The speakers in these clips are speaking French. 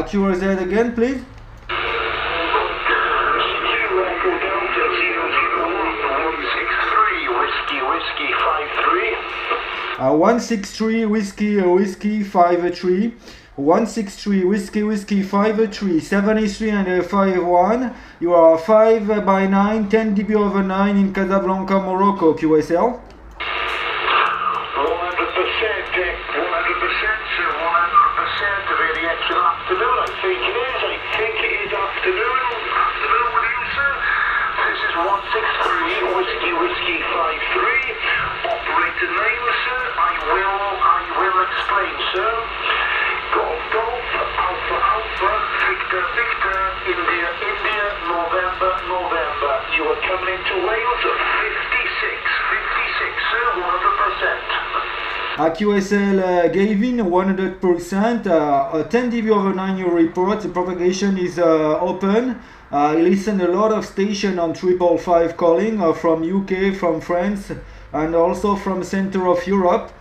QRZ again, please. 163 whiskey 53, 163 whiskey 53, 73 and 51. You are 5 by 9, 10 dB over 9 in Casablanca, Morocco, QSL. 163 whiskey 53. Operator name, sir. I will explain, sir. Golf Alpha Alpha Victor Victor India November. You are coming into Wales 56, sir. 100%. QSL Gavin 100%, 10 dB over 9 your report. The propagation is open. I listen a lot of station on 555 calling from UK, from France, and also from center of Europe.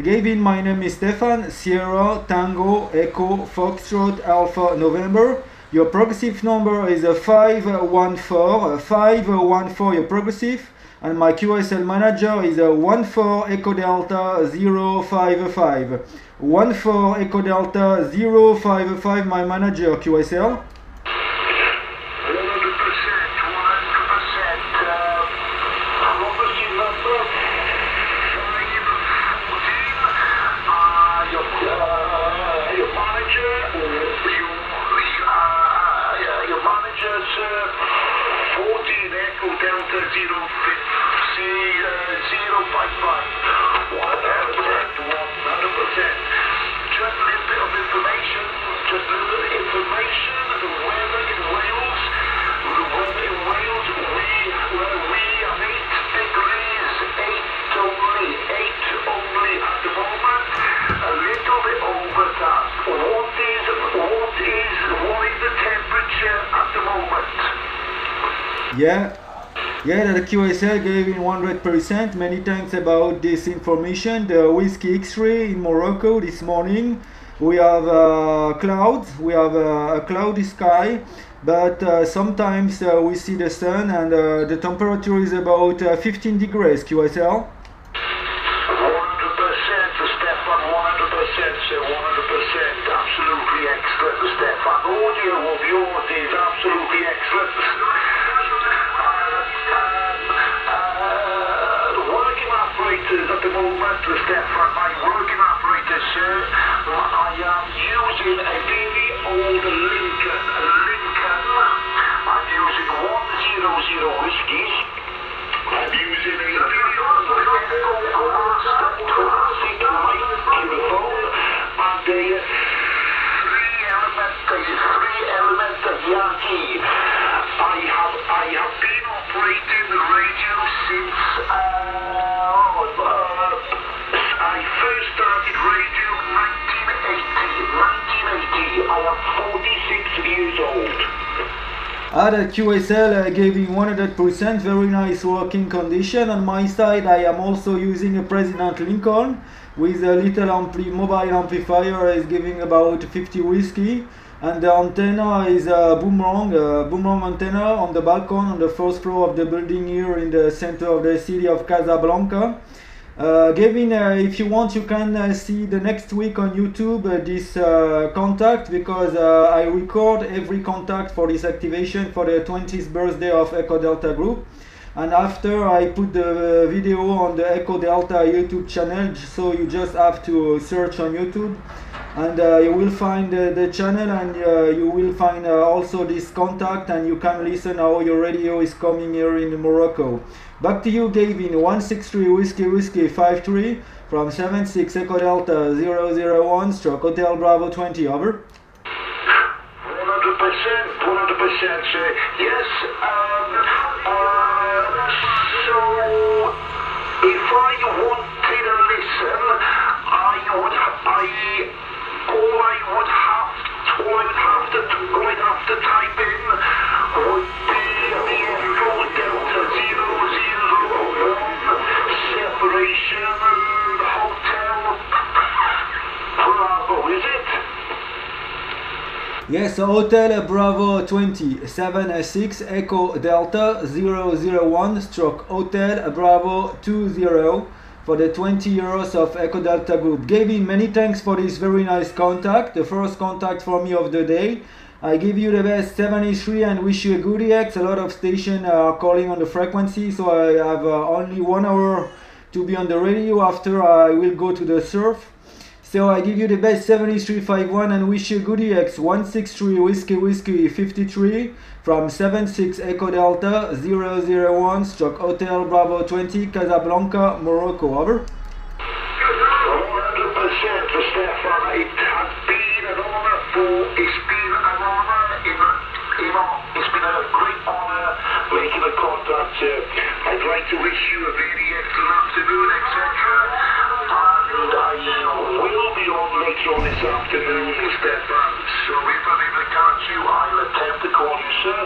Gavin, my name is Stefan, Sierra, Tango, Echo, Foxtrot, Alpha, November. Your progressive number is 514, your progressive. And my QSL manager is 14 Echo Delta 055. 14 Echo Delta 055, my manager QSL. Yeah, the QSL gave in 100%. Many thanks about this information. The Whiskey X-ray in Morocco this morning. We have clouds, we have a cloudy sky, but sometimes we see the sun, and the temperature is about 15 degrees, QSL. 100%, Stefan, 100%, sir, 100%, absolutely excellent, Stefan. Audio of yours is absolutely excellent. At the moment, Stefan, my working operators, sir, I am using a very old Lincoln. I'm using 100 whiskies. I'm using a very old classic microphone and a three-element Yagi. I have been operating the radio since I first started radio 1980. I am 46 years old. The QSL gave me 100%, very nice working condition. On my side, I am also using a President Lincoln with a little mobile amplifier, is giving about 50 whiskey. And the antenna is a boomerang antenna on the balcony on the first floor of the building here in the center of the city of Casablanca. Gavin, if you want, you can see the next week on YouTube this contact, because I record every contact for this activation for the 20th birthday of Echo Delta Group. And after I put the video on the Echo Delta YouTube channel, so you just have to search on YouTube. And you will find the channel, and you will find also this contact, and you can listen how your radio is coming here in Morocco. Back to you, Gavin. 163 whiskey 53 from 76 Echo Delta 001 stroke Hotel Bravo 20, over. 100%, sir. Yes, so if I wanted to listen, all I would have to type in would be the Echo Delta 001 separation Hotel Bravo, is it? Yes, Hotel Bravo 20, 76 Echo Delta 001 stroke Hotel Bravo 20 for the 20 euros of Echo Delta Group. Gavin, many thanks for this very nice contact, the first contact for me of the day. I give you the best 73 and wish you a good EX. A lot of stations are calling on the frequency, so I have only 1 hour to be on the radio. After I will go to the surf. So I give you the best 7351 and wish you a good EX. 163 Whiskey 53 from 76 Echo Delta 001 stroke Hotel Bravo 20 Casablanca, Morocco. Over. 100% for Stefan. It has been an honour it's been an honour, it's been a great honour making a contact. I'd like to wish you a very excellent afternoon, etc. And I will be on later on this afternoon, Stefan. So if I'm able to catch you, I'll attempt to call you, sir.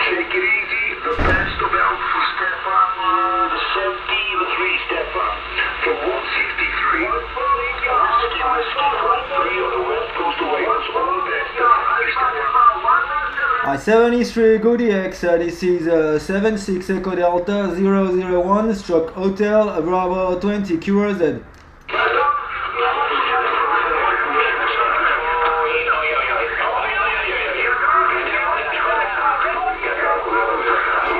Take it easy. The best of health for Stefan. The 73, Stefan. From 163. Whiskey, flight 3 on the west coast of Wales. All the best. Stefan. 73 good EX. This is 76 Echo Delta 001 stroke Hotel Bravo 20 QRZ.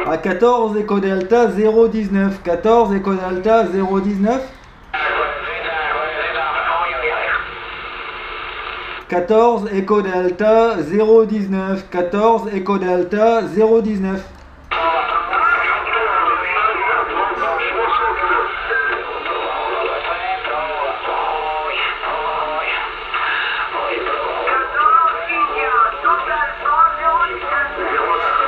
À 14 Echo Delta 019, 14 Echo Delta 019, 14 Echo Delta 019, 14 Echo Delta 019.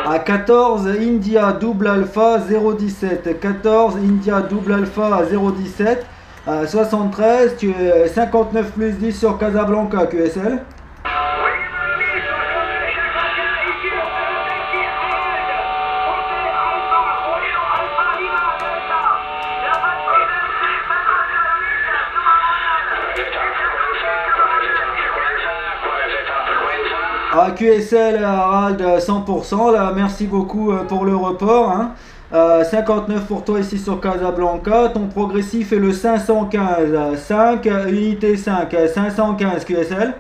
À 14 India double alpha 017, 14 India double alpha 017, 73, tu es 59 plus 10 sur Casablanca QSL. À QSL Harald 100%, là, merci beaucoup pour le report. Hein. 59 pour toi ici sur Casablanca. Ton progressif est le 515. 5 unité 5. 515 QSL.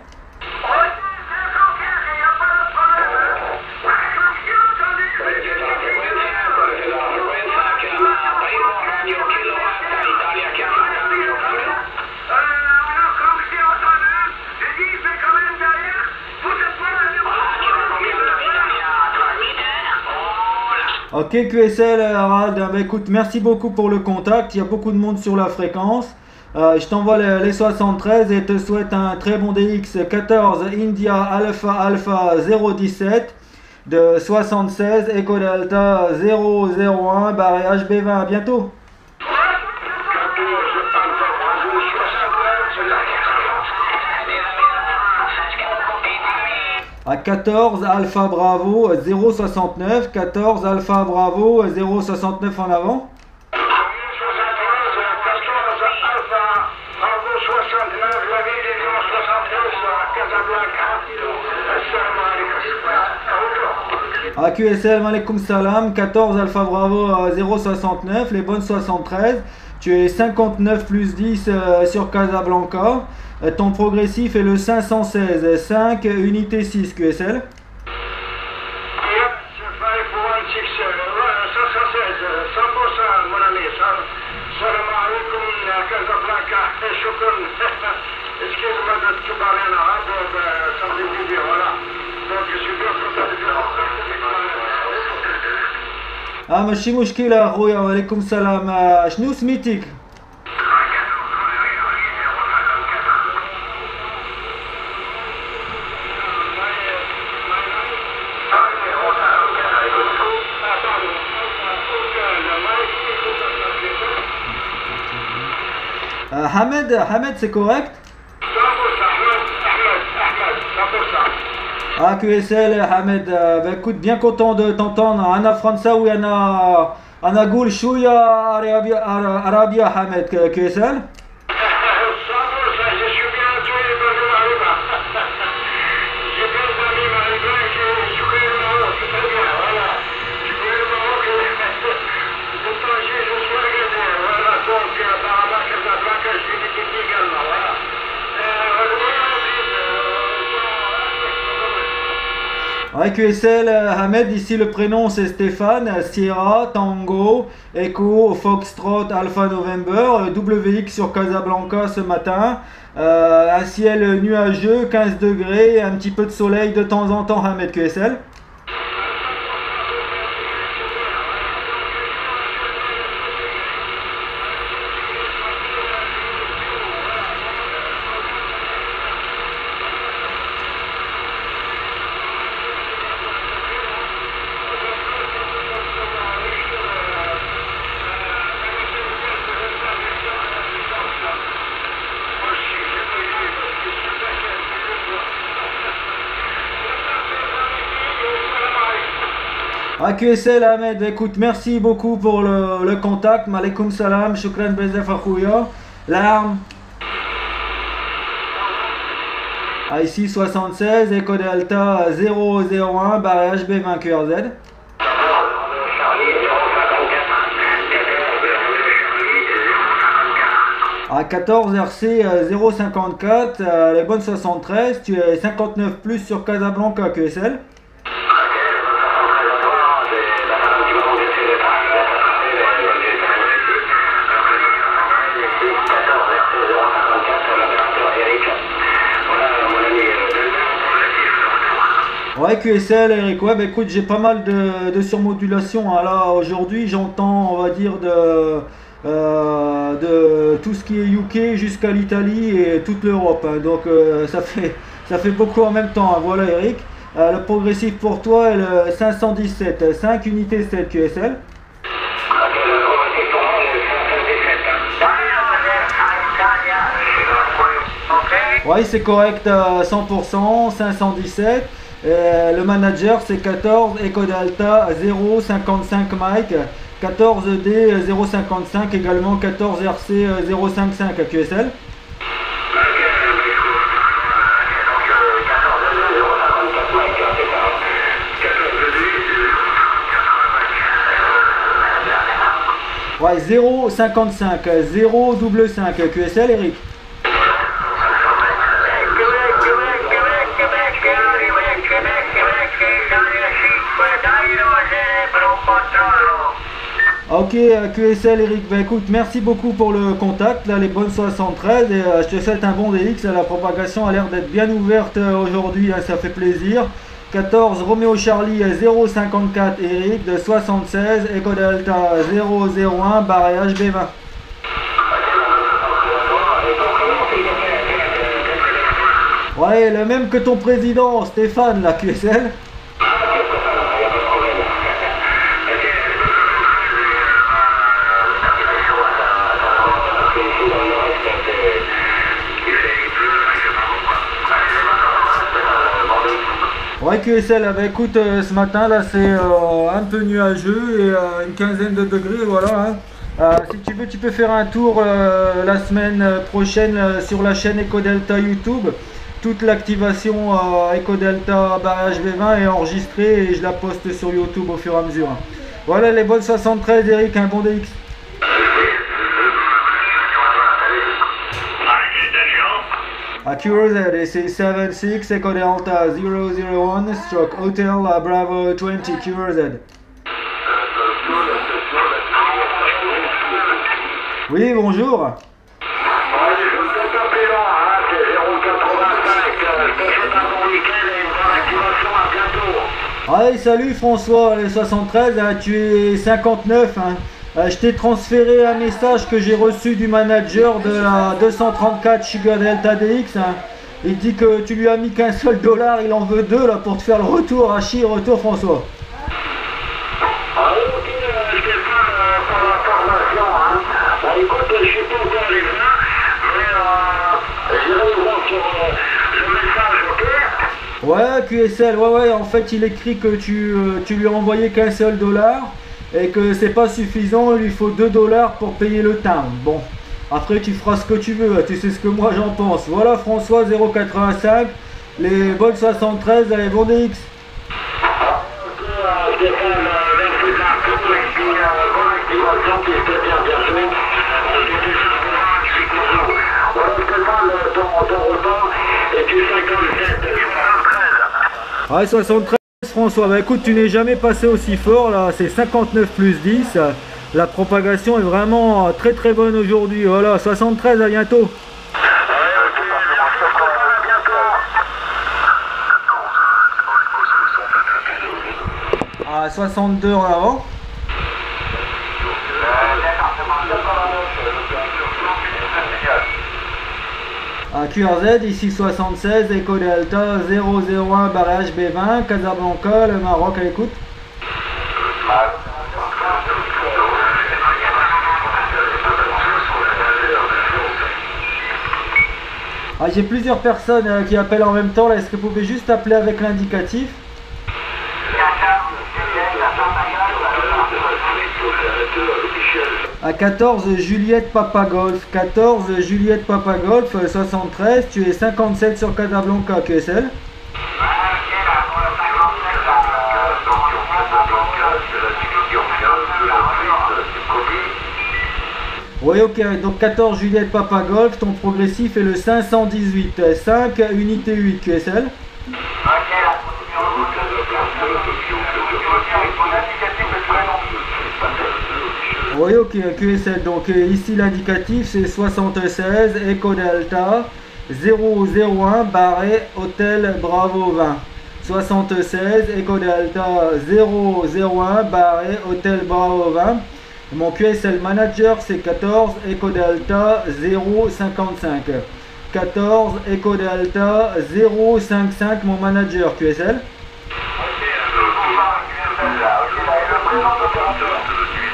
Ok QSL Harald, bah, écoute, merci beaucoup pour le contact, il y a beaucoup de monde sur la fréquence. Je t'envoie les 73 et te souhaite un très bon DX 14 India Alpha 017 de 76 Echo Delta 001 barré HB20, à bientôt. À 14 Alpha Bravo 069, 14 Alpha Bravo 069 en avant. À QSL, Malikum Salam, 14 Alpha Bravo 069, les bonnes 73. Tu es 59 plus 10 sur Casablanca. Ton progressif est le 516, 5 unité 6 QSL. ماشي مشكلة أخويا وعليكم السلام. شنو سميتك؟ Hamed, c'est correct? Ah, QSL, Hamed, bah, écoute, bien content de t'entendre. Anna Fransaoui, Anna Goul, Chouya, Arabia, Hamed, QSL. Ouais, QSL, Ahmed, ici le prénom c'est Stéphane, Sierra, Tango, Echo, Foxtrot, Alpha November, WX sur Casablanca ce matin, un ciel nuageux, 15 degrés, un petit peu de soleil de temps en temps, Ahmed QSL. QSL Ahmed, écoute, merci beaucoup pour le contact. Malikum salam, shukran bezef akhouya. L'arme. Ici 76, Echo Delta 001, barre HB20 QRZ. À 14 RC 054, les bonnes 73, tu es 59 plus sur Casablanca QSL. Ouais, QSL, Eric, ouais, bah écoute, j'ai pas mal de surmodulation. Hein. Là, aujourd'hui, j'entends, on va dire, de tout ce qui est UK jusqu'à l'Italie et toute l'Europe. Hein. Donc, ça fait beaucoup en même temps. Hein. Voilà, Eric. Le progressif pour toi est le 517, 5 unités 7 QSL. Ouais, c'est correct à 100%, 517. Le manager c'est 14 Echo Delta 055 Mike, 14D 055 également 14 RC 055 à QSL. Ouais, 055 055 QSL Eric. Ok, QSL Eric, bah écoute, merci beaucoup pour le contact, là les bonnes 73 et je te souhaite un bon DX, la propagation a l'air d'être bien ouverte aujourd'hui, hein, ça fait plaisir. 14 Romeo Charlie 054 Eric de 76, Echo Delta 001 barré HB20. Ouais, le même que ton président Stéphane, la QSL. Ouais, QSL, bah écoute, ce matin là c'est un peu nuageux et une quinzaine de degrés, voilà. Hein. Si tu veux, tu peux faire un tour la semaine prochaine sur la chaîne Echo Delta YouTube. Toute l'activation Echo Delta barrage V20 est enregistrée et je la poste sur YouTube au fur et à mesure. Voilà les bonnes 73, Eric, un bon DX. QRZ, this is 76 Echo Delta 001 stroke Hotel Bravo 20 QRZ. Oui, bonjour. Ouais, salut François, les 73, tu es 59. Hein. Je t'ai transféré un message que j'ai reçu du manager de la 234 Sugar Delta DX. Hein. Il dit que tu lui as mis qu'un seul dollar, il en veut deux là pour te faire le retour. Hachi, retour François. Ok, Stéphane, pour l'information. Hein. Bah, écoute, je suis pas encore les 20, mais j'irai voir sur le message, ok? Ouais, QSL, ouais, en fait il écrit que tu lui as envoyé qu'un seul dollar. Et que c'est pas suffisant, il lui faut 2 dollars pour payer le timbre. Bon, après tu feras ce que tu veux, tu sais ce que moi j'en pense. Voilà François 085, les bonnes 73, les bons DX. Ouais, 73 François. Bah écoute, tu n'es jamais passé aussi fort là, c'est 59 plus 10. La propagation est vraiment très très bonne aujourd'hui. Voilà, 73, à bientôt. À 62 en avant. À QRZ, ici 76, Echo Delta 001, barrage B20, Casablanca, le Maroc à l'écoute. Ah, j'ai plusieurs personnes qui appellent en même temps là, est-ce que vous pouvez juste appeler avec l'indicatif? À 14 Juliette Papa Golf, 14 Juliette Papa Golf 73, tu es 57 sur Casablanca QSL. Oui, ok, donc 14 Juliette Papa Golf, ton progressif est le 518, 5 unité 8 QSL. Oui, ok, QSL, donc ici l'indicatif c'est 76, Echo Delta 001, barré Hôtel Bravo 20. 76, Echo Delta 001, barré Hôtel Bravo 20. Mon QSL manager c'est 14, Echo Delta 055. 14, Echo Delta 055, mon manager QSL.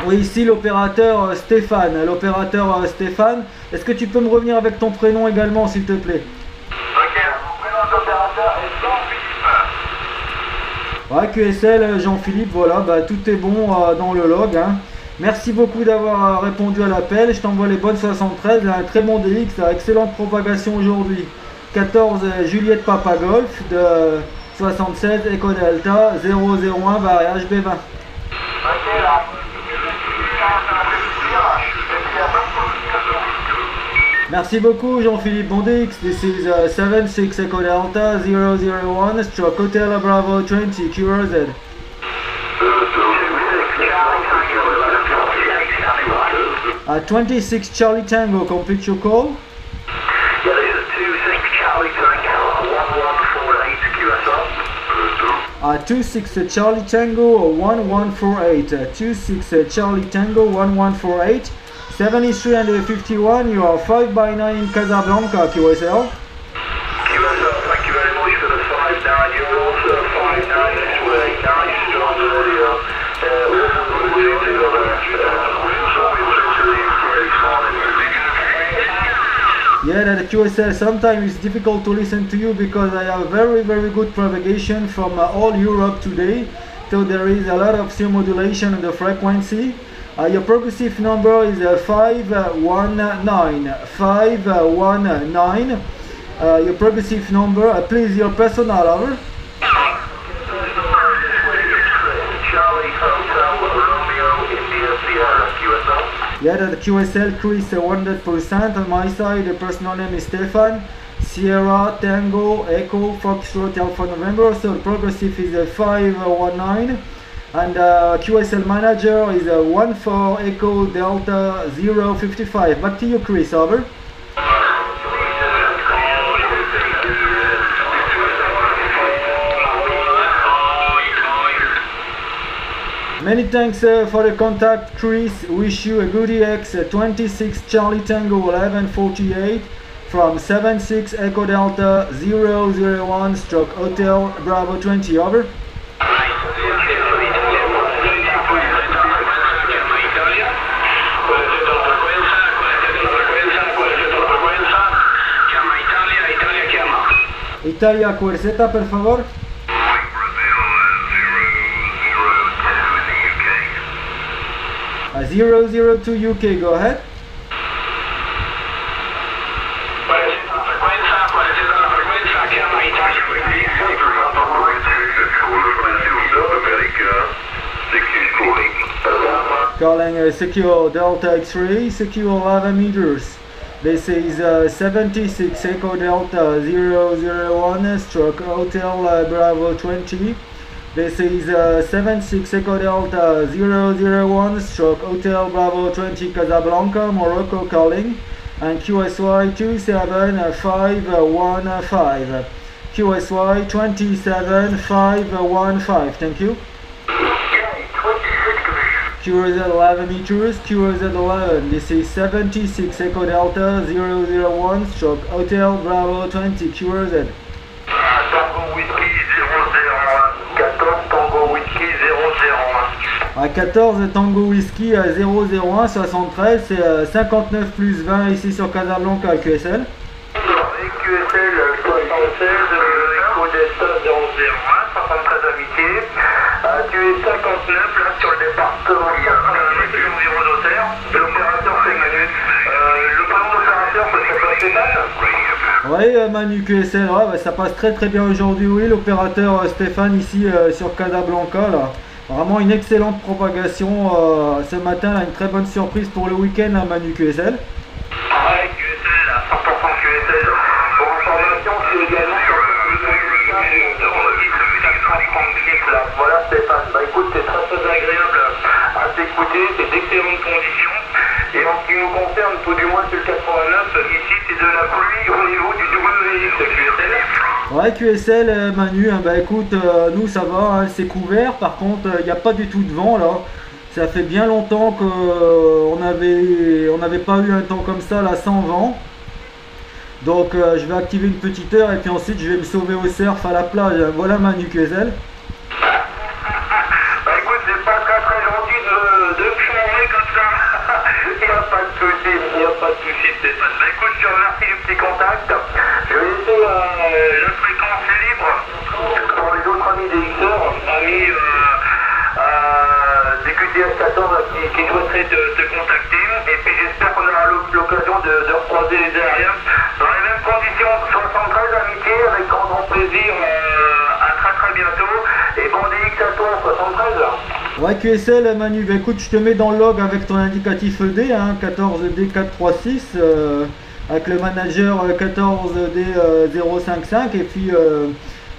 Oui, ici l'opérateur Stéphane. L'opérateur Stéphane, est-ce que tu peux me revenir avec ton prénom également, s'il te plaît? Ok, mon prénom d'opérateur est Jean-Philippe. Ouais, QSL Jean-Philippe, voilà, bah, tout est bon dans le log. Hein. Merci beaucoup d'avoir répondu à l'appel. Je t'envoie les bonnes 73, un très bon DX, excellente propagation aujourd'hui. 14 Juliette Papa Golf de 76 Echo Delta 001 barrage B20. Ok, là. Merci beaucoup Jean-Philippe, bon DX. This is 76 Echo Delta 001 stroke Hotel Bravo 20 QRZ. 26 Charlie Tango, complete your call. Yeah, this is 26 Charlie Tango 1148 QSL. 26 Charlie Tango 1148. 26 Charlie Tango 1148. 7351, you are 5x9 in Casablanca, QSL. QSL, thank you very much for the 5-9. You're also 5-9 this way. Nice strong audio. Yeah, that QSL, sometimes it's difficult to listen to you because I have very good propagation from all Europe today. So there is a lot of modulation in the frequency. Your progressive number is 519. 519. Your progressive number, please, your personal over. Yeah, that QSL Chris 100% on my side. The personal name is Stefan. Sierra Tango Echo Foxtrot Alpha November. So the progressive is 519. And QSL manager is 14 Echo Delta 055. Back to you, Chris, over. Many thanks for the contact, Chris. Wish you a good EX 26 Charlie Tango 1148 from 76 Echo Delta 001 stroke Hotel Bravo 20, over. Italia, Cuerzeta, per favor. 002 UK, go ahead. Calling secure Delta X-ray, secure 11 meters. This is 76 Echo Delta 001 stroke Hotel Bravo 20 This is 76 Echo Delta 001 stroke Hotel Bravo 20 Casablanca, Morocco calling, and QSY 27515. QSY 27515. Thank you. QRZ 11 meters, QRZ 11. This is 76 Echo Delta 001 stroke Hotel Bravo 20 QRZ. Tango Whisky 001. 14 Tango Whisky 001. À 14 Tango Whisky à 001 73, c'est 59 plus 20 ici sur Casablanca QSL. Et QSL 76 Echo Delta 001, 73 amitié. Tu es 59 là sur le département 88 environ d'Auxerre. L'opérateur c'est Manu. Le prénom d'opérateur c'est Stéphane. Oui, Manu QSL, ouais, bah, ça passe très bien aujourd'hui, oui, l'opérateur Stéphane ici sur Casablanca, là. Vraiment une excellente propagation ce matin, là, une très bonne surprise pour le week-end à Manu QSL. Ouais, QSL, là, 100% QSL. Pour information, c'est également sur le là. Voilà Stéphane, bah écoute, c'est très agréable à t'écouter, c'est d'excellentes conditions. Et en ce qui nous concerne, tout du moins sur le 89, ici c'est de la pluie au niveau du WX QSL. Ouais, QSL, Manu, hein, bah écoute, nous ça va, hein, c'est couvert, par contre il n'y a pas du tout de vent là. Ça fait bien longtemps qu'on n'avait pas eu un temps comme ça là sans vent. Donc je vais activer une petite heure et puis ensuite je vais me sauver au surf à la plage. Voilà Manu QSL. Bah écoute, c'est pas très gentil de me changer comme ça. Il n'y a pas de souci, Stéphane. Bah écoute, je te remercie du petit contact. Je vais laisser la fréquence libre pour les autres amis des XR, amis des QTS 14 qui souhaiteraient te contacter. Et puis j'espère qu'on aura l'occasion de recroiser les aériens dans les mêmes conditions. 73 amitié, avec grand plaisir. À très bientôt. Et bon DX à toi, 73. Ouais QSL, Manu, bah écoute, je te mets dans le log avec ton indicatif ED, hein, 14D436, avec le manager 14D055, et puis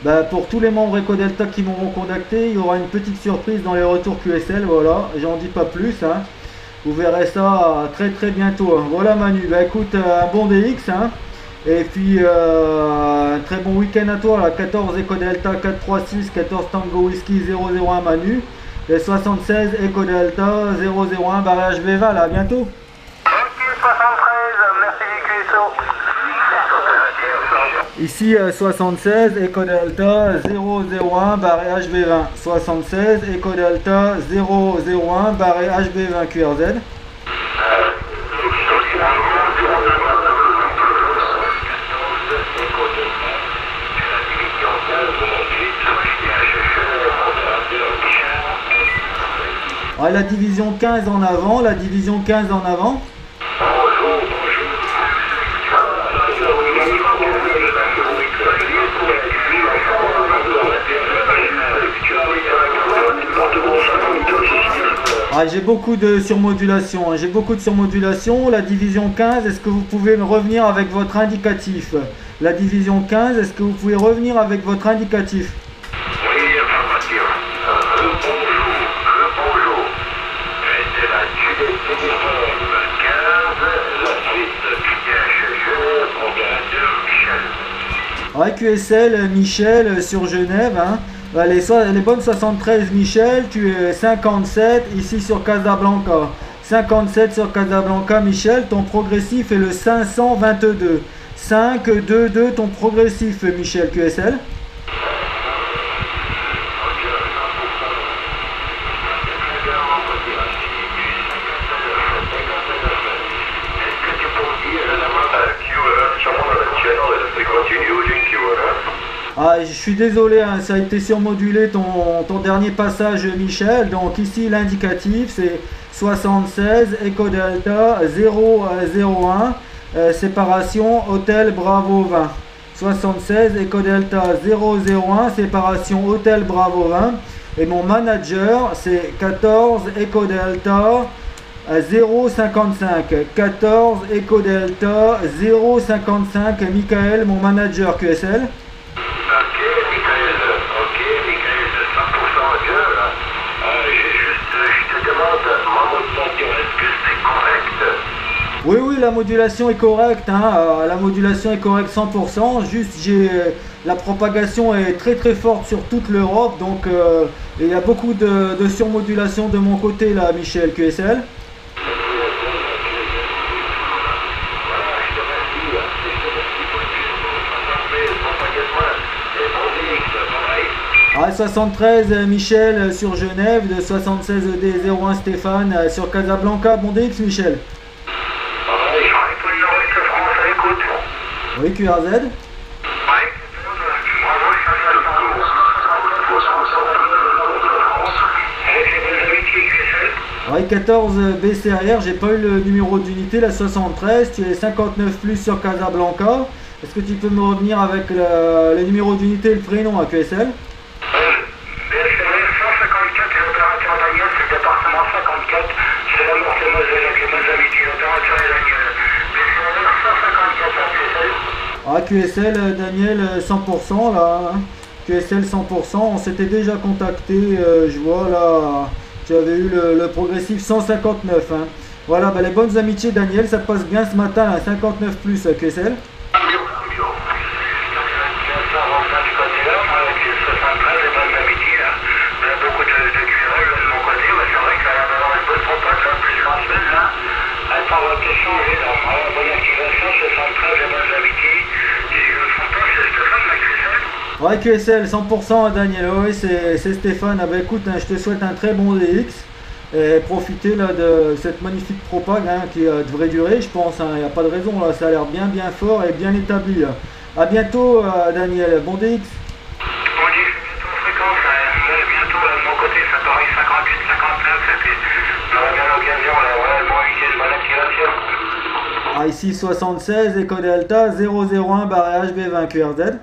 bah, pour tous les membres EcoDelta qui m'auront contacté, il y aura une petite surprise dans les retours QSL, voilà, j'en dis pas plus, hein. Vous verrez ça très bientôt, hein. Voilà Manu, bah écoute, un bon DX, hein. Et puis un très bon week-end à toi, là. 14 Echo Delta 436, 14 Tango Whisky 001 Manu, et 76 Echo Delta 001 barrage HB20, là, à bientôt. Ok, 73, merci QSO. Ici 76 Echo Delta 001 barré HB20, 76 Echo Delta 001 barré HB20 QRZ. Ah, la division 15 en avant, la division 15 en avant. Ah, j'ai beaucoup de surmodulation, hein. J'ai beaucoup de surmodulation. La division 15, est-ce que vous pouvez me revenir avec votre indicatif? La division 15, est-ce que vous pouvez revenir avec votre indicatif? Ouais, QSL, Michel sur Genève, hein. Les bonnes 73 Michel, tu es 57 ici sur Casablanca. 57 sur Casablanca Michel, ton progressif est le 522. 522 ton progressif Michel QSL. Ah, je suis désolé, hein, ça a été surmodulé ton dernier passage Michel. Donc ici l'indicatif c'est 76 Echo Delta 001 séparation Hôtel Bravo 20. 76 Echo Delta 001 séparation Hôtel Bravo 20. Et mon manager c'est 14 Echo Delta 055. 14 Echo Delta 055 Michael, mon manager QSL. Ok, Michael, 100%. Oui, oui, la modulation est correcte, hein, la modulation est correcte 100%, juste la propagation est très très forte sur toute l'Europe, donc il y a beaucoup de surmodulation de mon côté là, Michel, QSL. Ah, 73 Michel sur Genève, de 76 D01 Stéphane sur Casablanca, bon DX Michel. Oui, QRZ. Oui, 14 BCR, j'ai pas eu le numéro d'unité, la 73, tu es 59 plus sur Casablanca. Est-ce que tu peux me revenir avec le numéro d'unité et le prénom à QSL? Ah, QSL, Daniel, 100% là, hein. QSL 100%, on s'était déjà contacté, je vois là, tu avais eu le progressif 159, hein. Voilà, bah, les bonnes amitiés Daniel, ça passe bien ce matin à 59 plus QSL. Ouais, QSL 100% Daniel, oui c'est Stéphane. Ah bah écoute, hein, je te souhaite un très bon DX et profitez là de cette magnifique propag hein, qui devrait durer, je pense, il n'y a pas de raison là, ça a l'air bien fort et bien établi là. A bientôt Daniel, bon DX. Ah, ici 76, Echo Delta 001 barré HB20 QRZ.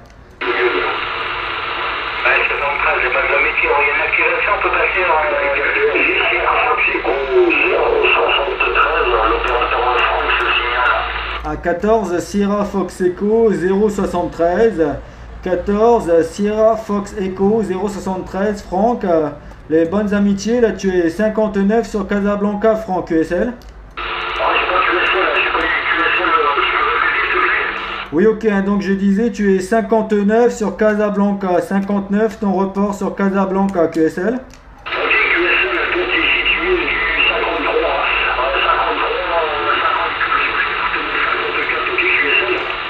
À 14 Sierra Fox Echo 073, 14 Sierra Fox Echo 073 Franck, les bonnes amitiés là, tu es 59 sur Casablanca Franck QSL. Oui, ok, donc je disais, tu es 59 sur Casablanca, 59 ton report sur Casablanca, QSL.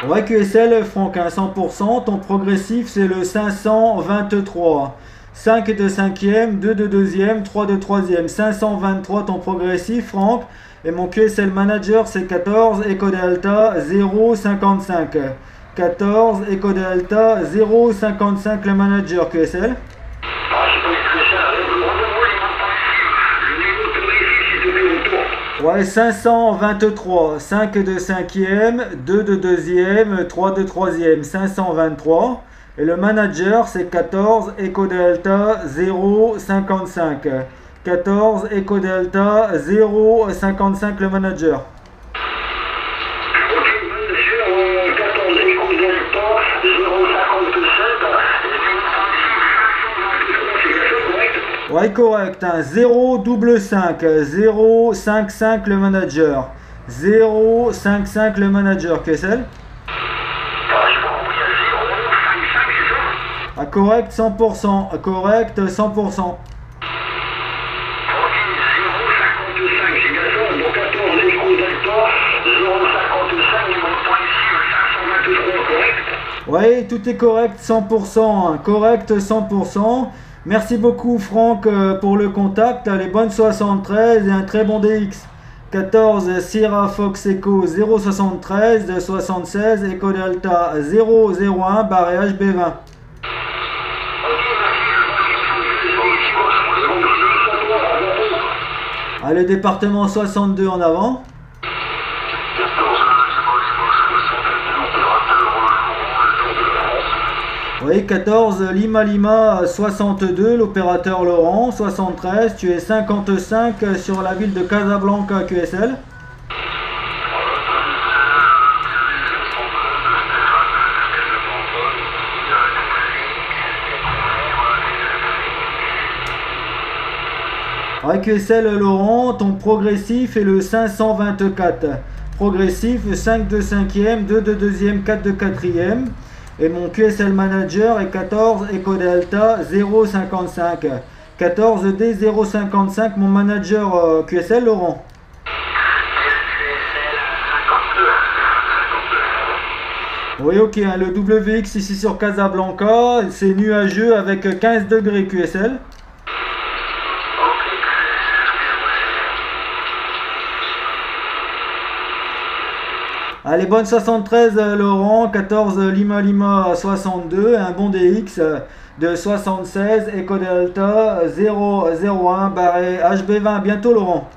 Ouais, QSL, Franck, 100%, ton progressif c'est le 523. 5 de 5e, 2 de 2e, 3 de 3e, 523 ton progressif, Franck. Et mon QSL manager c'est 14 Echo Delta 055. 14 Echo Delta 055 le manager QSL. Ouais, 523. 5 de 5e, 2 de 2e, 3 de 3e, 523. Et le manager c'est 14 Echo Delta 055. 14 Echo Delta 055 le manager. Ouais, correct, hein. 055 055 le manager. 055 le manager, QSL. Ah, correct 100%, correct 100%. Oui, tout est correct 100%, hein. Correct 100%. Merci beaucoup Franck pour le contact, les bonnes 73 et un très bon DX. 14 Sierra Fox Echo 073, 76 Echo Delta 001 barré HB20. Allez, département 62 en avant. Oui, 14 Lima Lima 62, l'opérateur Laurent. 73, tu es 55 sur la ville de Casablanca QSL. Ouais, QSL Laurent, ton progressif est le 524. progressif, 5 de 5e, 2 de 2e, 4 de 4e. Et mon QSL Manager est 14 Echo Delta 055. 14D 055, mon manager QSL, Laurent. Oui, ok, hein, le WX ici sur Casablanca, c'est nuageux avec 15 degrés QSL. Allez, bonne 73 Laurent, 14 Lima Lima 62, un bon DX de 76, Echo Delta 001 barré HB20, à bientôt Laurent.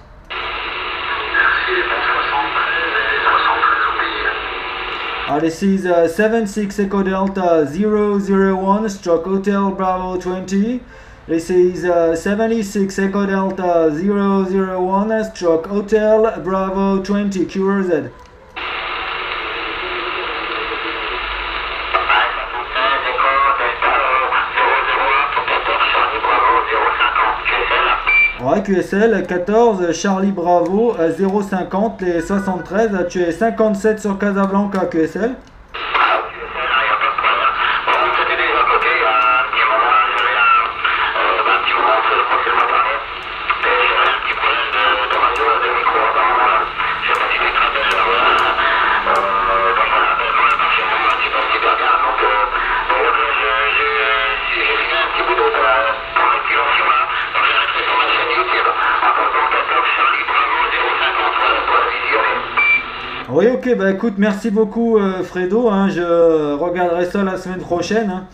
This is 76 Echo Delta 001 stroke Hotel Bravo 20. This is 76 Echo Delta 001 stroke Hotel Bravo 20 QRZ. Ouais, QSL 14 Charlie Bravo 050 et 73, tu es 57 sur Casablanca QSL. Oui, ok, bah écoute, merci beaucoup Fredo, hein, je regarderai ça la semaine prochaine, hein,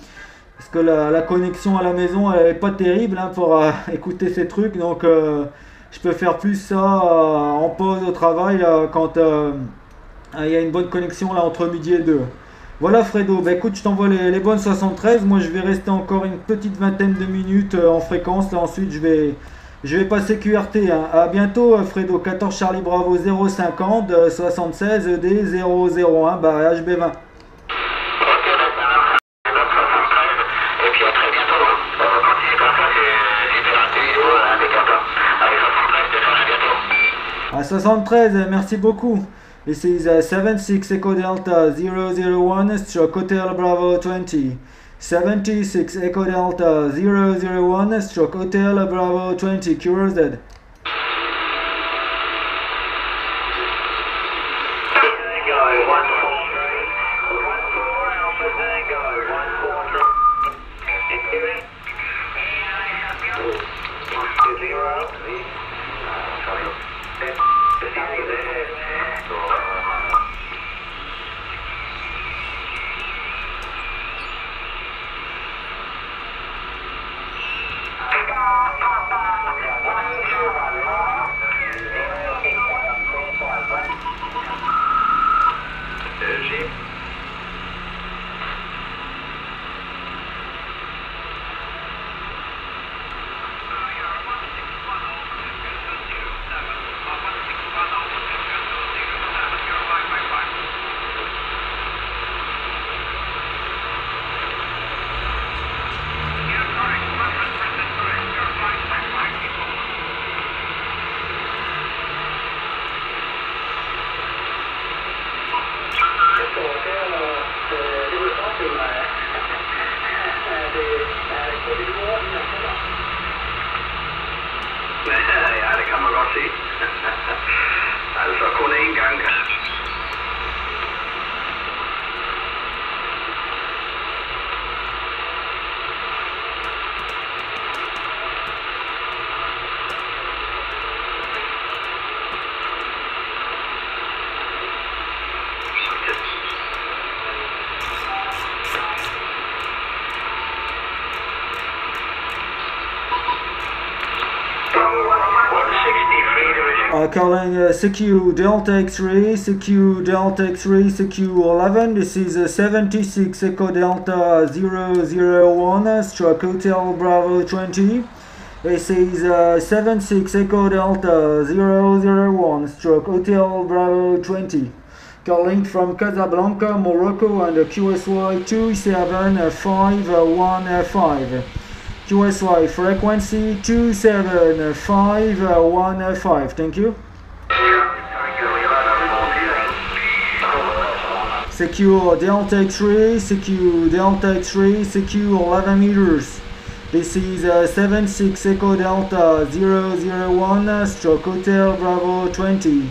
parce que la connexion à la maison elle est pas terrible hein, pour écouter ces trucs, donc je peux faire plus ça en pause au travail quand il y a une bonne connexion là entre midi et 2. Voilà Fredo, bah écoute, je t'envoie les bonnes 73, moi je vais rester encore une petite vingtaine de minutes en fréquence, là ensuite je vais passer QRT, hein. À bientôt Fredo, 14 Charlie Bravo 050 76 ED 001 barré HB20. À 73, merci beaucoup. This is 76 Echo Delta 001 stroke Hotel Bravo 20. 76 Echo Delta 001 stroke Hotel Bravo 20 QRZ. Ja, det kan man godt se. Altså kun én gang. Calling CQ Delta X-ray, CQ Delta X-ray, CQ11. This is 76 Echo Delta 001 stroke Hotel Bravo 20. This is 76 Echo Delta 001 stroke Hotel Bravo 20. Calling from Casablanca, Morocco, and QSY 27515. QSY frequency 27515. Thank you. Secure Delta X-ray, secure Delta X-ray, secure 11 meters. This is 76 Echo Delta 001 stroke Hotel Bravo 20.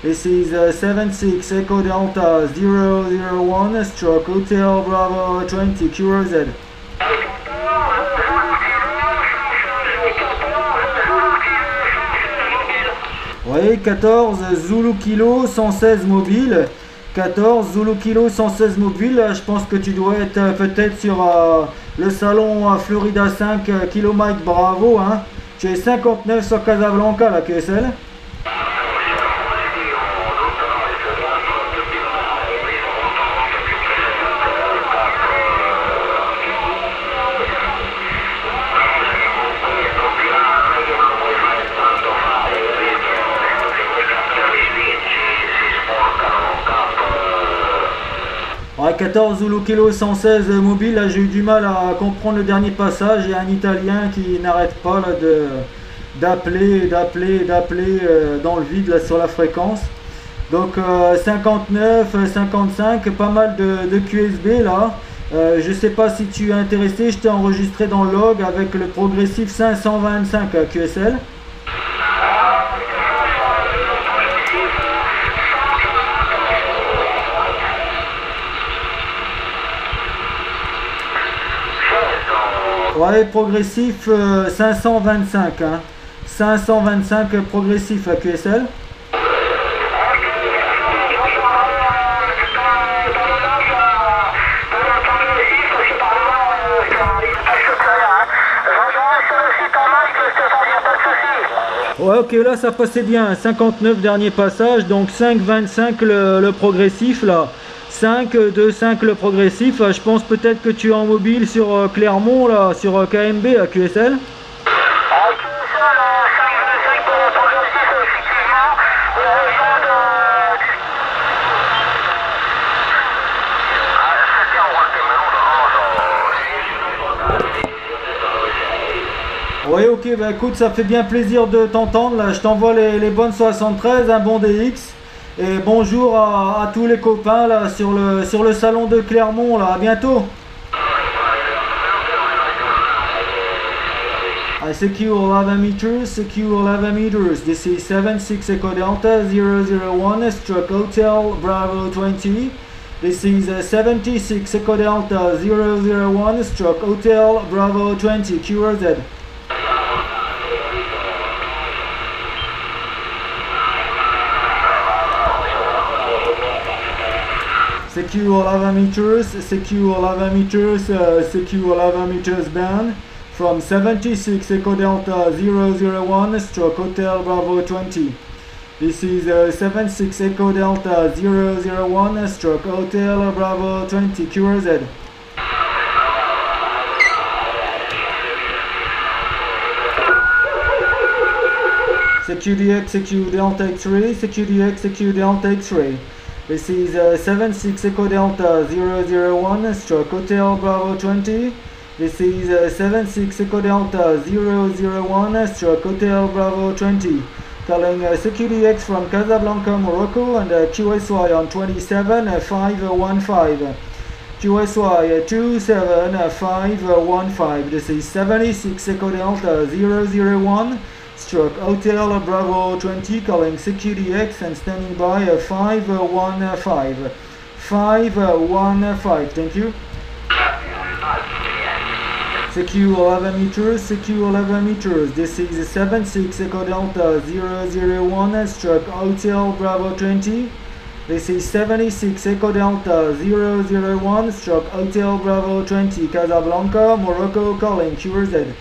This is 76 Echo Delta 001 stroke Hotel Bravo 20 QRZ. Oui, 14 Zulu Kilo 116 mobile. 14 Zulu Kilo 116 mobile. Je pense que tu dois être peut-être sur le salon Florida 5 Kilo Mike Bravo. Hein. Tu es 59 sur Casablanca, la QSL. Ouais, 14 Zulu Kilo 116 mobile, là j'ai eu du mal à comprendre le dernier passage. Il y a un Italien qui n'arrête pas là, d'appeler dans le vide là, sur la fréquence. Donc 59, 55, pas mal de QSB là. Je sais pas si tu es intéressé, je t'ai enregistré dans le log avec le progressif 525 à QSL. Ouais, progressif 525, hein. 525 progressif à QSL. Ouais, ok, là ça passait bien, 59 dernier passage, donc 5,25 le progressif là. 5, 2, 5 le progressif. Je pense peut-être que tu es en mobile sur Clermont, là, sur KMB à QSL. Oui, ok, bah écoute, ça fait bien plaisir de t'entendre. Là, je t'envoie les bonnes 73, un bon DX. Et bonjour à tous les copains là sur le salon de Clermont là, à bientôt. I secure 11 meters, secure 11 meters. This is 76 Echo Delta 001 stroke Hotel Bravo 20. This is 76 Echo Delta 001 stroke Hotel Bravo 20 QRZ. Secure 11 meters, secure 11 meters, secure 11 meters band from 76 Echo Delta 001 stroke Hotel Bravo 20. This is 76 Echo Delta 001 stroke Hotel Bravo 20 QRZ. Secure DX, secure Delta X-ray, secure DX, secure Delta X-ray. This is 76 Echo Delta 001 stroke Hotel Bravo 20. This is 76 Echo Delta 001 stroke Hotel Bravo 20. Calling Security X from Casablanca, Morocco, and QSY on 27515. QSY 27515. This is 76 Echo Delta 001 stroke Hotel Bravo 20, calling Security X and standing by 515. 515, thank you. Secure 11 meters, secure 11 meters. This is 76 Echo Delta 001 stroke Hotel Bravo 20. This is 76 Echo Delta 001 stroke Hotel Bravo 20, Casablanca, Morocco, calling QRZ.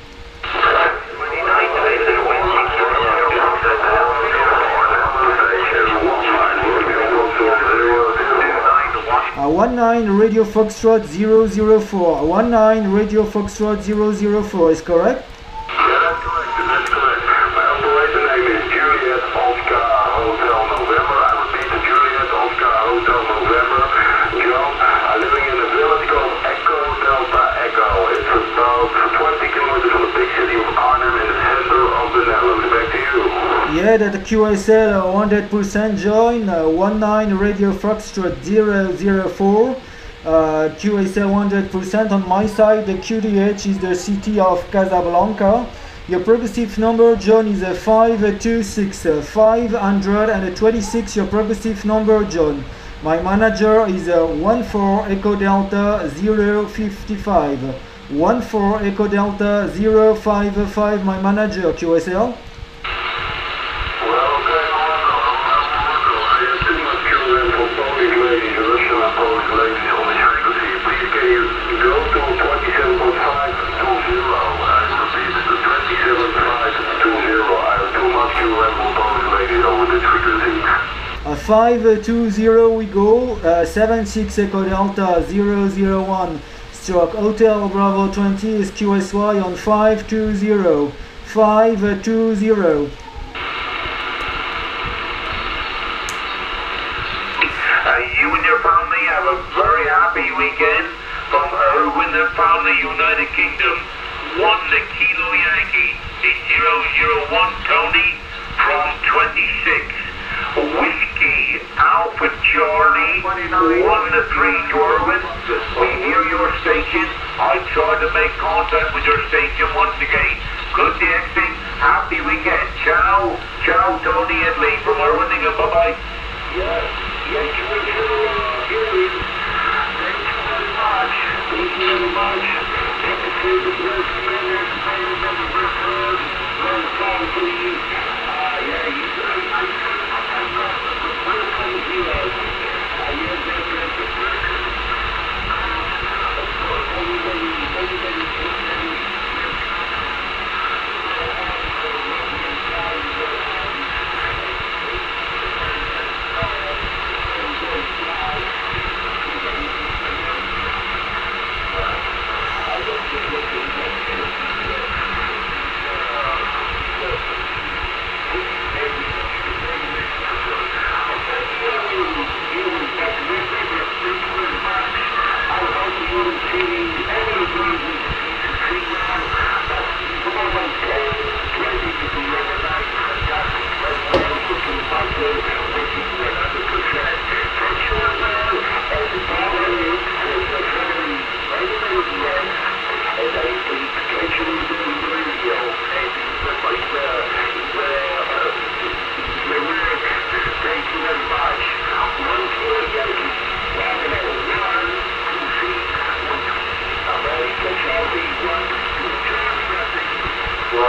19 Radio Foxtrot 004. 19 Radio Foxtrot 004 is correct? Yeah, that's correct. That's correct. My operation name is Juliet Oscar Hotel November. I repeat, the Juliet Oscar Hotel November. John, I'm living in a village called Echo Delta Echo. It's about 20 kilometers from the big city of Arnhem in the center of the Netherlands. Back to you. Yeah, said at QSL 100% join 19 Radio Foxtrot 004. QSL 100%. On my side, the QDH is the city of Casablanca. Your progressive number, John, is 526 526. Your progressive number, John. My manager is 14 Echo Delta 055. 14 Echo Delta 055. My manager, QSL. A 520 we go, 76 Echo Delta 001 stroke Hotel Bravo 20 is QSY on 520. 520. You and your family have a very happy weekend from Irwin and Family United Kingdom. 1 the Kilo Yankee, it's 001 Tony from 26. Whiskey Alpha Charlie 1 to 3 Irwin. We hear your station. I tried to make contact with your station once again. Good dancing. Happy weekend. Ciao. Ciao Tony and Lee from Irwin. Bye bye. Yes. Yes, you will do. Thank you very much. Thank you very much. Take the food and work together. Pay the breakfast. Very fun for you. Yeah, you very nice. Welcome to us.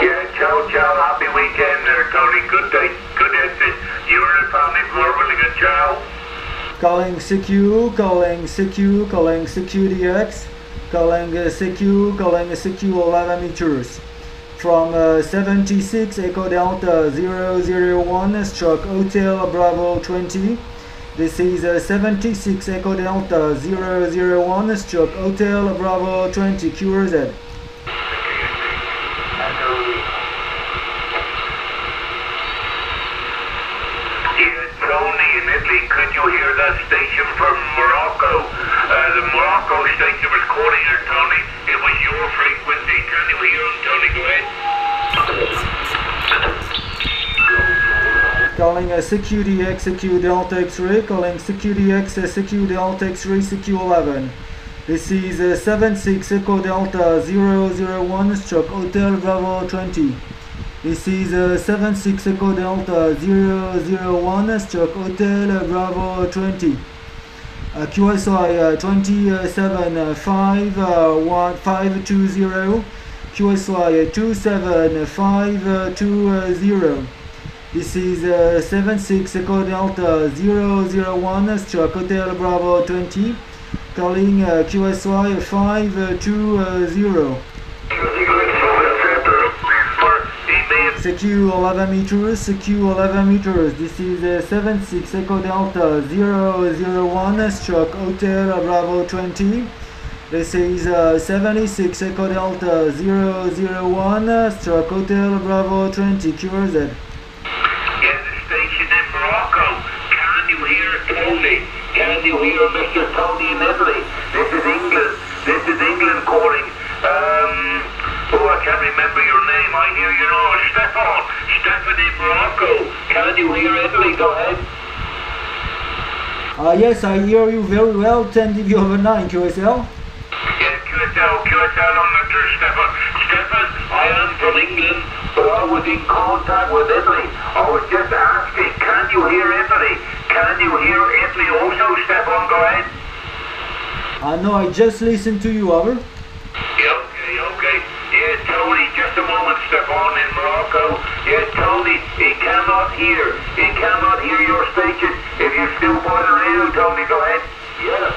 Yeah, ciao, ciao, happy weekend there, Tony. Good day, good exit. You and your family more willing to ciao. Calling CQ, calling CQ, calling CQDX, calling CQ, calling CQ 11 meters. From 76 Echo Delta 001 stroke Hotel Bravo 20. This is 76 Echo Delta 001 stroke Hotel Bravo 20 QRZ. Could you hear that station from Morocco? The Morocco station was calling her, Tony. It was your frequency. Can you hear him, Tony? Go ahead. Calling CQDX, CQ Delta X-ray. Calling CQDX, CQ Delta X-ray, CQ11. This is 76 Echo Delta 001 stroke Hotel Bravo 20. This is 76 Echo Delta 001 stroke Hotel Bravo 20. QSI 27520. QSI 27520. This is 76 Echo Delta 001 stroke Hotel Bravo 20. Calling QSI 520. CQ 11 meters, CQ 11 meters. This is 76 Echo Delta 001 stroke Hotel Bravo 20. This is 76 Echo Delta 001 stroke Hotel Bravo 20 QRZ. Yeah, the station in Morocco. Can you hear Tony? Can you hear Mr. Tony in Italy? This is England. This is England calling. Oh, I can't remember your name. I hear you know, Stefan in Morocco. you hear Italy? Go ahead. Yes, I hear you very well. 10 dB over 9 QSL. Yeah, QSL on Mr. Stefan. Stefan, I am from England, but I was in contact with Italy. I was just asking, can you hear Italy? Can you hear Italy also, Stefan? Go ahead. No, I just listened to you, over. Yeah, okay. Yeah, Tony, just a moment, Stefan in Morocco. Yeah, Tony, he cannot hear your station. If you're still by the radio, Tony, go ahead. Yeah,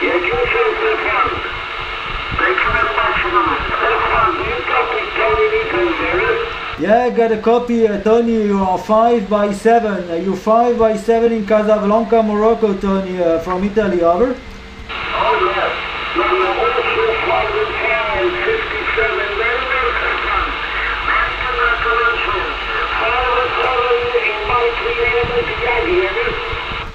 you say Stefan. Thank you very much, Stefan. Do you copy Tony Nichols there? Yeah, I got a copy, Tony. You are 5 by 7. You're 5 by 7 in Casablanca, Morocco, Tony, from Italy, over. Oh, yes. No, you're also 5 and 10 and 57. Very well, Stefan. That's congratulations. 5 and 7 in my 3 a.m. together.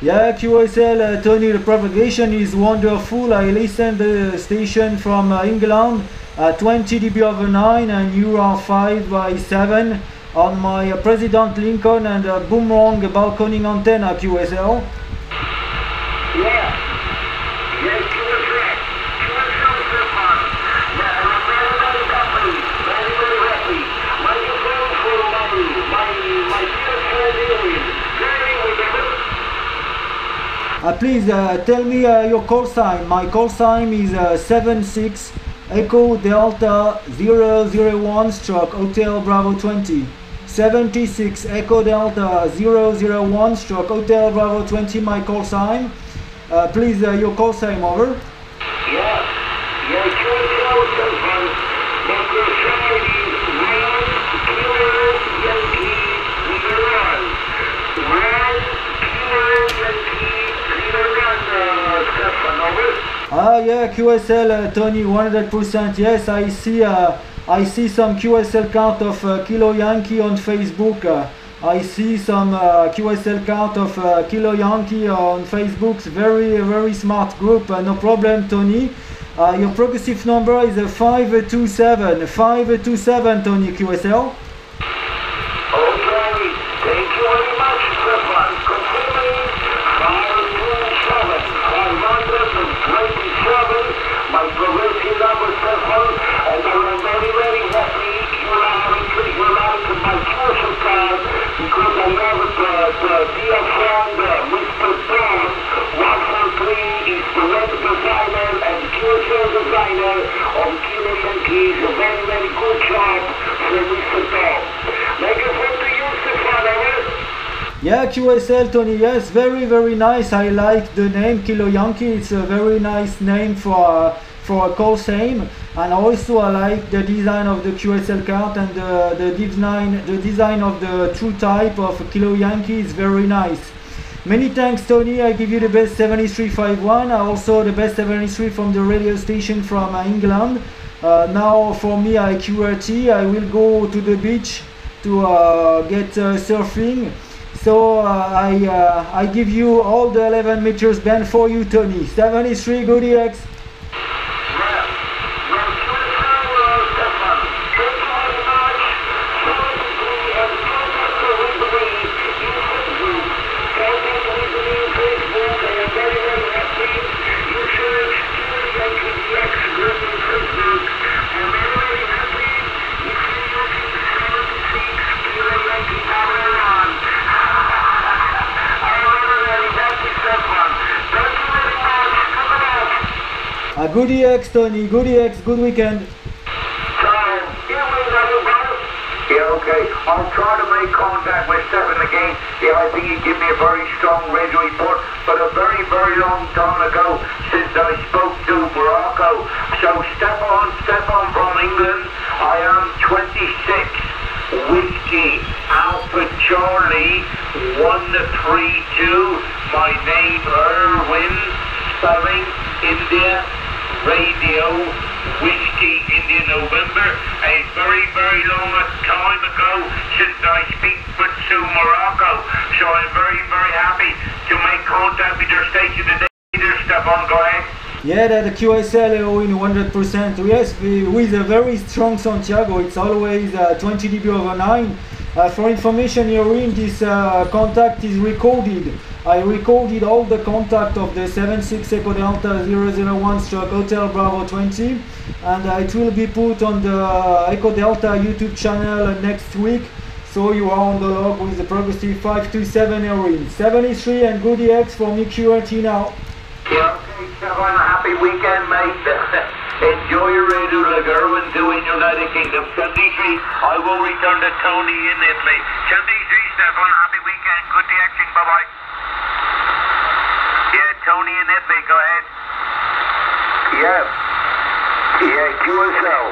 Yeah, QSL, Tony, the propagation is wonderful. I listened the station from England, 20 dB over 9, and you are 5 by 7 on my President Lincoln and Boomerang balconing antenna, QSL. Yeah. Yes, QSL. QSL, Stefan. Yeah, I'm very happy. Very happy. Microphone for my dear friend Irwin. Very well. Please tell me your call sign. My call sign is 76 Echo Delta 001 stroke Hotel Bravo 20. 76 Echo Delta 001 stroke Hotel Bravo 20, my call sign. Please, your call sign, over. Yeah, QSL, Stefan. My call sign is 1 Kilo Yankee 01. 1 Kilo Yankee 01, Stefan, over. Yeah, QSL, Tony, 100%. Yes, I see some QSL count of Kilo Yankee on Facebook. I see some QSL count of Kilo Yankee on Facebook. Very smart group. No problem, Tony. Your progressive number is 527. 527, Tony, QSL. Okay, thank you very much, Stefan. Confirming 527. 527. My progressive number, Stefan. And I am very happy you are to my QSL card because I have the dear friend, Mr. Tom. 143 is the web designer and QSL designer of Kilo Yankees. A very good job for Mr. Tom. Microphone to you, Stefan, over. Yeah, QSL, Tony, yes, very nice. I like the name Kilo Yankee. It's a very nice name for a call sign. And also I like the design of the QSL card and the design of the true type of Kilo Yankee is very nice. Many thanks, Tony. I give you the best 7351. Also the best 73 from the radio station from England. Now for me, QRT, I will go to the beach to get surfing. So I give you all the 11 meters band for you, Tony. 73 Goody X. Goody X, Tony, Goody X, good weekend. Yeah, okay. I'll try to make contact with Stefan again. Yeah, I think he gave me a very strong radio report, but a very long time ago since I spoke to Morocco. So Stefan from England, I am 26 Whiskey Alpha Charlie 132. My name Irwin, spelling India. Radio Whiskey India November. A very long time ago since I speak with Sue Morocco. So I'm very happy to make contact with your station today. Stefan, go ahead. Yeah, the QSL in 100%. Yes, with a very strong Santiago. It's always 20 dB over 9. For information, Yorin, this contact is recorded. I recorded all the contact of the 76 Echo Delta 001 stroke Hotel Bravo 20, and it will be put on the Echo Delta YouTube channel next week. So you are on the log with the Progressive 527 Yorin. 73 and good EX for me QRT now. Yeah, okay, Stefan, happy weekend, mate. Enjoy your radio like Erwin doing United Kingdom. 73, I will return to Tony in Italy. 73, Stefan, happy weekend. Good reaction, bye-bye. Yeah, Tony in Italy, go ahead. Yeah. Yeah, QSL.